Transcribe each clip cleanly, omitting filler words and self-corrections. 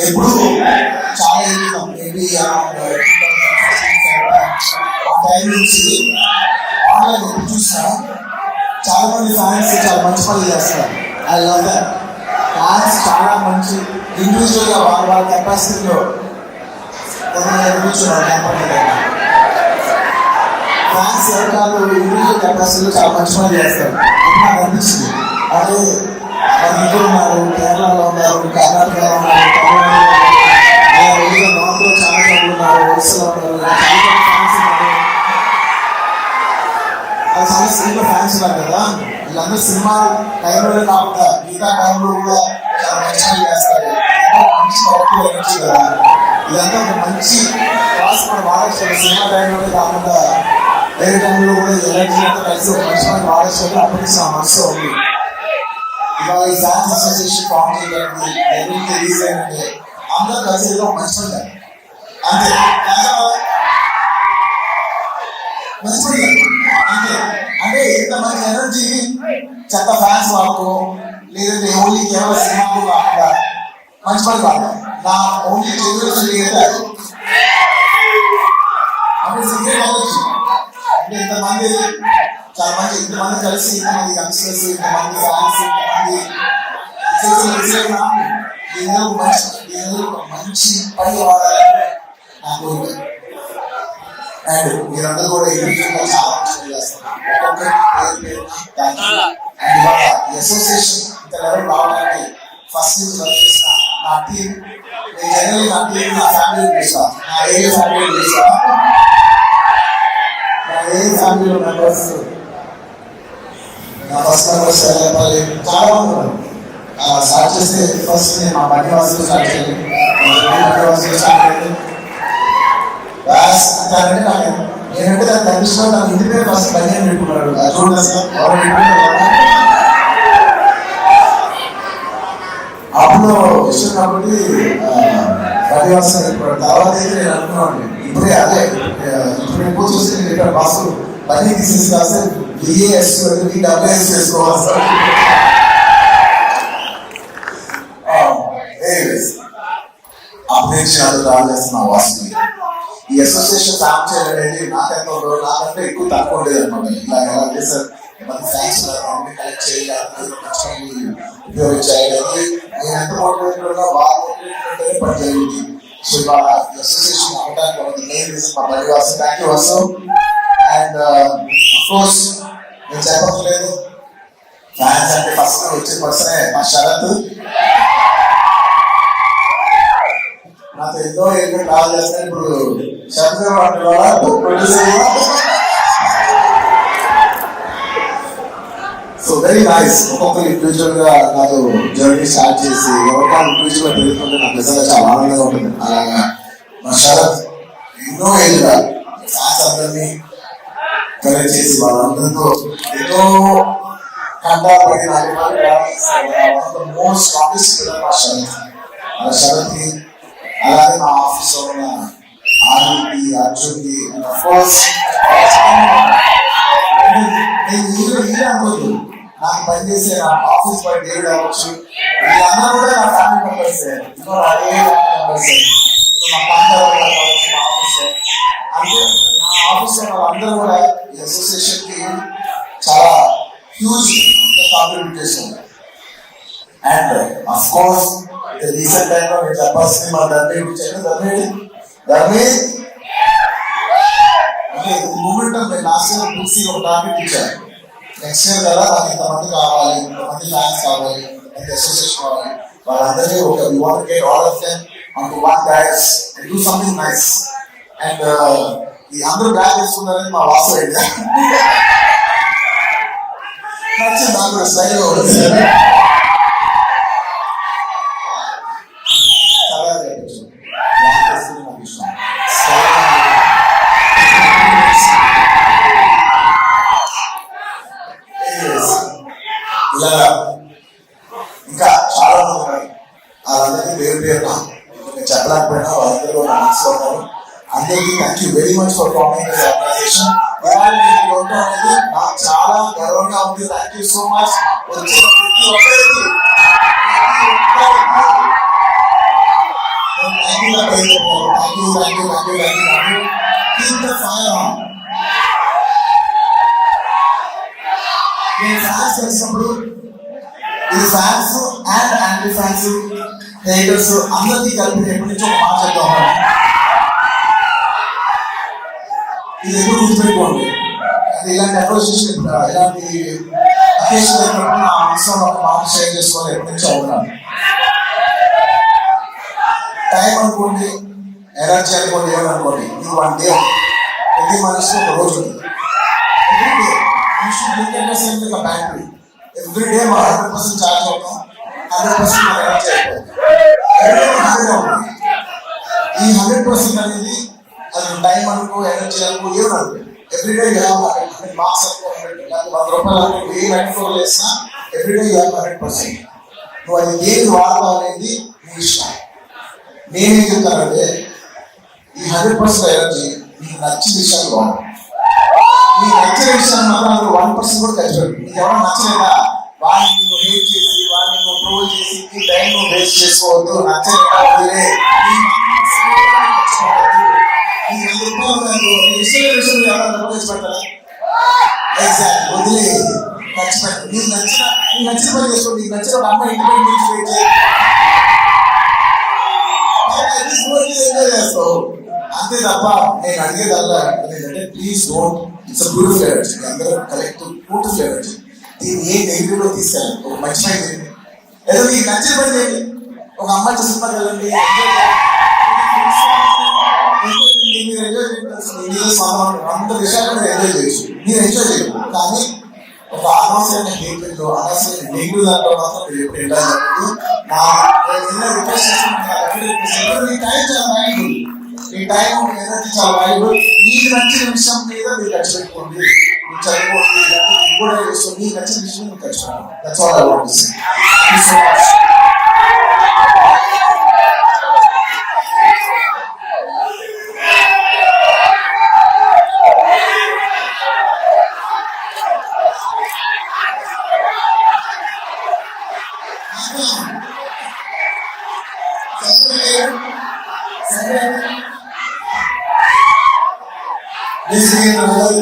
ఎప్పుడు చాలా maybe time నుంచి ఆన్లైన్ ఎప్పుడు చూసినా చాలా మంది ఫ్యాన్స్ చాలా మంచి పనులు చేస్తారు. I love that. ఫ్యాన్స్ చాలా మంచి ఇండివిజువల్గా వాళ్ళ కెపాసిటీలో ఫ్యాన్స్ ఎవరు ఇండివిజువల్ కెపాసిటీలో చాలా మంచి పనులు చేస్తారు అని నాకు అనిపించింది. అదే మన ఇంట్లో ఉన్నారు, కేరళలో ఉన్నారు, కర్ణాటకలో ఉన్నారు, తమిళనాడులో నార్త్లో చాలా మంది ఉన్నారు, ఒడిస్సాలో ఉన్నారు, చాలా ఫ్యాన్స్ ఉన్నారు. అది చాలా సినిమా ఫ్యాన్స్ ఉన్నారు కదా, వీళ్ళందరూ సినిమా టైంలో కాకుండా మిగతా టైంలో కూడా చాలా మంచిగా చేస్తారు. మంచి వర్క్ కదా, ఇదంతా ఒక మంచి క్లాస్ మనం వాడచ్చు. సినిమా టైంలోనే కాకుండా వేరే టైంలో కూడా ఎలర్జీ అంతా కలిసి ఒక మంచి మనం వాడచ్చు. అప్పటికి నా మనసు ఉంది. ఇవాళ ఈ ఫ్యాన్స్ అసోసియేషన్ ఫామ్ చేయడానికి ఎవరికి రిలీజ్ అయ్యిందంటే అందరూ కలిసి ఏదో మంచి పని అంతే, మంచి పని అంతే. అంటే ఇంతమంది ఎనర్జీ చెత్త ఫ్యాన్స్ వాళ్ళకు లేదంటే ఓన్లీ కేవలం సినిమాకు కాకుండా మంచి పని కాదు. నా ఓన్లీ అంటే సిగరెట్ అవ్వచ్చు. అంటే ఇంతమంది చాలా మంది ఇంతమంది కలిసి ఇంతమంది యంగ్స్టర్స్ ఇంతమంది ఫ్యాన్స్ మంచి పని వాడాలని నా కోరిక. అండ్ మీరందరూ కూడా ఇండివిజువల్గా చాలా మంచి చేస్తారు. అండ్ ఇవాళ ఈ అసోసియేషన్ ఇంత లెవెల్ రావడానికి ఫస్ట్ నుంచి వర్క్ చేసిన నా టీం, నేను జనరల్ నా టీం నా ఫ్యామిలీ పిలుస్తాను, నా ఏరియా ఫ్యామిలీ పిలుస్తాను. నా ఏరియా ఫ్యామిలీలో మెంబర్స్ నా ఫస్ట్ మెంబర్స్ చాలా మంది ఉన్నారు. స్టార్ట్ చేస్తే ఫస్ట్ నేను మా బన్నివాసులు స్టార్ట్ చేయాలి. స్టార్ట్ అయ్యింది అంటే నాకు నేనంటే దాని తగ్గిస్తూ నాకు ఇంటి పేరు ఫస్ట్ బన్నీ అని పెట్టుకున్నాడు. చూడండి సార్ అప్పుడు ఇష్టం కాబట్టి బన్నివాసం పెట్టుకున్నాడు. తర్వాత అయితే నేను అనుకున్నాను ఇప్పుడే అదే ఇప్పుడు ఎక్కువ చూస్తే నేను ఇక్కడ బాసు బన్నీ తీసేసి కాస్తే బిఏఎస్ డబ్ల్యూఎస్ చేసుకోవాలి సార్. అభినేషాలు రాజేస్తున్న వాసు ఈ అసోసియేషన్ ఫామ్ చేయాలనేది నాకంటే ఎక్కువ తక్కువ ఉండేది అనమాట. ఇలా ఎలా చేశారు ఫ్యాన్స్ కలెక్ట్ చేయాలి, ఉపయోగించాలి. నేను ఎంత మోటివేట్ వాళ్ళు జరిగింది. సో ఇవాళ అసోసియేషన్ అవ్వడానికి ఒక మెయిన్ రీజన్ మా బడి Vasu. Thank you Vasu. And of course నేను చెప్పట్లేదు ఫ్యాన్స్ అంటే ఫస్ట్ వచ్చే పర్సనే మా శరత్. నాతో ఎన్నో ట్రావెల్ చేస్తాను. ఇప్పుడు Sarath producer. So very nice. ఒక్కొక్కరు ఇండివిజువల్ గా నాతో జర్నీ స్టార్ట్ చేసి ఎవరికైనా ఇండివిజువల్ గా పెరుగుతుంటే నాకు నిజంగా చాలా ఆనందంగా ఉంటుంది. అలాగా మా శరత్ ఎన్నో ఏళ్ళుగా ఫ్యాన్స్ అందరినీ కలెక్ట్ చేసి వాళ్ళందరితో ఎన్నో కంటాలు పడిన మోస్ట్ స్ట్రాంగెస్ట్ మా శరత్. ఆ శరత్కి అలాగే మా ఆఫీస్ లో ఉన్న ఆర్కి అర్జున్కి అనుకోదు నాకు పనిచేసే నా ఆఫీస్ బాయ్ డేవిడ్ అవ్వచ్చు, వీళ్ళందరూ కూడా నా ఫ్యామిలీ మెంబర్స్. ఇంకో అదే మెంబర్స్ మా కాంటాక్ట్ కావచ్చు మా ఆఫీస్. అంటే నా ఆఫీస్ లో వాళ్ళందరూ కూడా ఈ అసోసియేషన్ కి చాలా హ్యూజ్ కాంట్రిబ్యూట్ చేస్తుంది. అండ్ అఫ్ కోర్స్ రీసెంట్ టైంలో నేను చెప్పాల్సింది మా ధర్మేడి అంటే మూమెంట్ లాస్ట్ ఇయర్ పిలిచి ఒక టార్గెట్ ఇచ్చారు. నెక్స్ట్ ఇయర్ కదా నాకు ఇంతమంది కావాలి, ఇంతమంది ఫ్యాన్స్ కావాలి, ఇంతమంది అసోసియేషన్ కావాలి, వాళ్ళందరినీ ఒక you want get all of them on to one dais and do something nice. And ఈ అందరూ బ్యాక్ చేసుకున్నారని మా వాసు ఐడియా నచ్చింది. నాకు కూడా స్టైల్ ఇలా ఇంకా చాలా మంది ఉన్నారు. వాళ్ళందరికీ పేరు పేరున నేను చెప్పలేకపోయినా వాళ్ళందరూ నా మనసులో ఉన్నారు. అందరికీ thank you very much for coming this organization. అనేది నాకు చాలా గర్వంగా ఉంది. Thank you so much. వచ్చిన ప్రతి ఒక్కరికి Keep the fire on. నేను ఫ్యాన్స్ చేసినప్పుడు ఈ fans and anti fans haters అందరికీ కలిపి ఎప్పటి నుంచో ఒక మాట చెప్తా ఉన్నాను. ఇది ఎప్పుడు గుర్తుపెట్టుకోండి. అది ఇలాంటి అప్రోసియేషన్ ఇలాంటి అకేషన్ అయినప్పుడు నా మనసులో ఒక మాట షేర్ చేసుకోవాలి ఎప్పటి నుంచో ఉన్నాను. టైం అనుకోండి, ఎనర్జీ అనుకోండి, ఏమనుకోండి, ఇది 1 day. ప్రతి మనిషికి ఒక రోజు ఉంటుంది. You should look at yourself like a battery. Every day 100% charge అవుతాం, 100% మన ఎనర్జీ అయిపోతుంది. Every day 100 అవుతుంది. ఈ 100% అనేది అది టైం అనుకో, ఎనర్జీ అనుకో, ఏమనుకో, every day you have 100 marks అనుకో, 100 రూపాయలు అనుకో, ఏ మెట్రోలు వేసినా ఎవ్రీ డే యూ హ్యావ్ 100%. నువ్వు అది ఏది వాడతావు అనేది నీ ఇష్టం. నేనేం చెప్తానంటే ఈ 100% ఎనర్జీ నీకు నచ్చిన విషయాలు వాడు. నీకు నచ్చిన విషయాన్ని మాత్రం 1% కూడా ఖర్చు పెట్టు. నీకు ఎవరైనా నచ్చలేదా వాళ్ళని నువ్వు హేట్ చేసి, వాళ్ళని నువ్వు ట్రోల్ చేసి నీ టైం నువ్వు వేస్ట్ చేసుకోవద్దు. నచ్చలేదా వదిలే. వదిలే, ఖర్చు పెట్టు. నీకు నచ్చిన పని చేసుకో. నీకు నచ్చిన ఒక అమ్మాయి ఇంటి పని ఎంజాయ్ చేస్తావు అంతే తప్ప నేను అడిగేదల్లా ఏంటంటే please don't. It's a beautiful energy. అందరూ కలెక్టివ్ బ్యూటిఫుల్ ఎనర్జీ. దీన్ని ఏ నెగిటివ్ లో తీసుకెళ్ళండి. ఒక మంచి పని చేయండి, ఏదో మీకు నచ్చిన పని చేయండి. ఒక అమ్మాయితో సినిమాకి వెళ్ళండి, మీరు ఎంజాయ్ చేయాల్సిన అంత విషయాలు మీరు ఎంజాయ్ చేయొచ్చు. మీరు ఎంజాయ్ చేయరు, కానీ ఒక అనవసరమైన హేట్మెంట్, అనవసరమైన నెగిటివ్ దాంట్లో మాత్రం మీరు ఎప్పుడు ఎంజాయ్ చేయలేదు. రిక్వెస్ట్ చేస్తున్నాను, మీ టైం చాలా వాల్యుబుల్. మీ టైం ఎనర్జీ చాలా వాల్యుబుల్. మీకు నచ్చిన విషయం మీద మీరు ఖర్చు పెట్టుకోండి. మీరు చదువుకోండి, కూడా చేసుకోండి. మీకు నచ్చిన విషయం మీరు ఖర్చు పెట్టుకోండి. That's all I want to say. Thank you so much. This is the whole.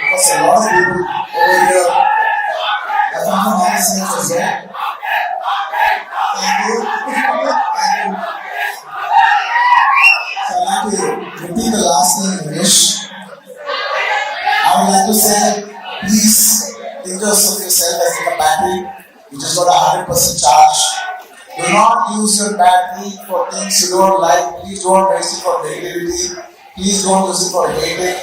Because a lot of people over here have not understood as well. Thank you. So I'd like to repeat the last thing in English. I would like to say, please think of yourself as like a battery which has got 100% charge. Do not use your battery for things you don't like. Please don't waste it for negativity. Please don't use it for hating.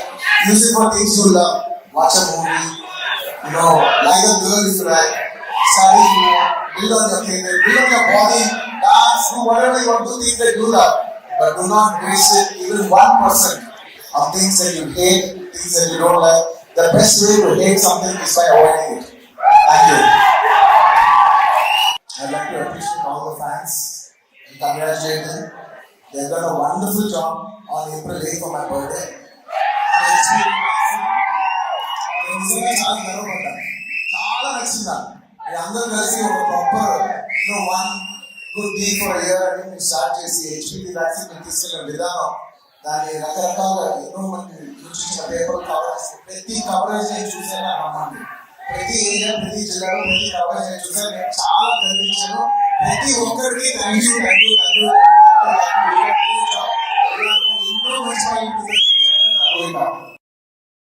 Use it for things you love. Watch a movie. Like a girl if you like. Study, build on your career, build on your body, dance, do whatever you want to do, things that you love. But do not waste it even 1% of things that you hate, things that you don't like. The best way to hate something is by avoiding it. Thank you. I'd like to appreciate all the fans and congratulate them. They've done a wonderful job on April 8th for my birthday. చాలా నచ్చిందా మీరు అందరూ కలిసి ఒక proper one good day for year అని మీరు start చేసి HPV vaccine మీరు తీసుకెళ్ళిన విధానం, దాని రకరకాల ఎన్నో మంది చూసిన పేపర్ కవరేజ్, ప్రతి కవరేజ్ నేను చూసాను నమ్మండి. ప్రతి ఏరియా, ప్రతి జిల్లాలో, ప్రతి కవరేజ్ చూసారు. నేను చాలా గర్వించాను. ప్రతి ఒక్కరికి థ్యాంక్ యూ.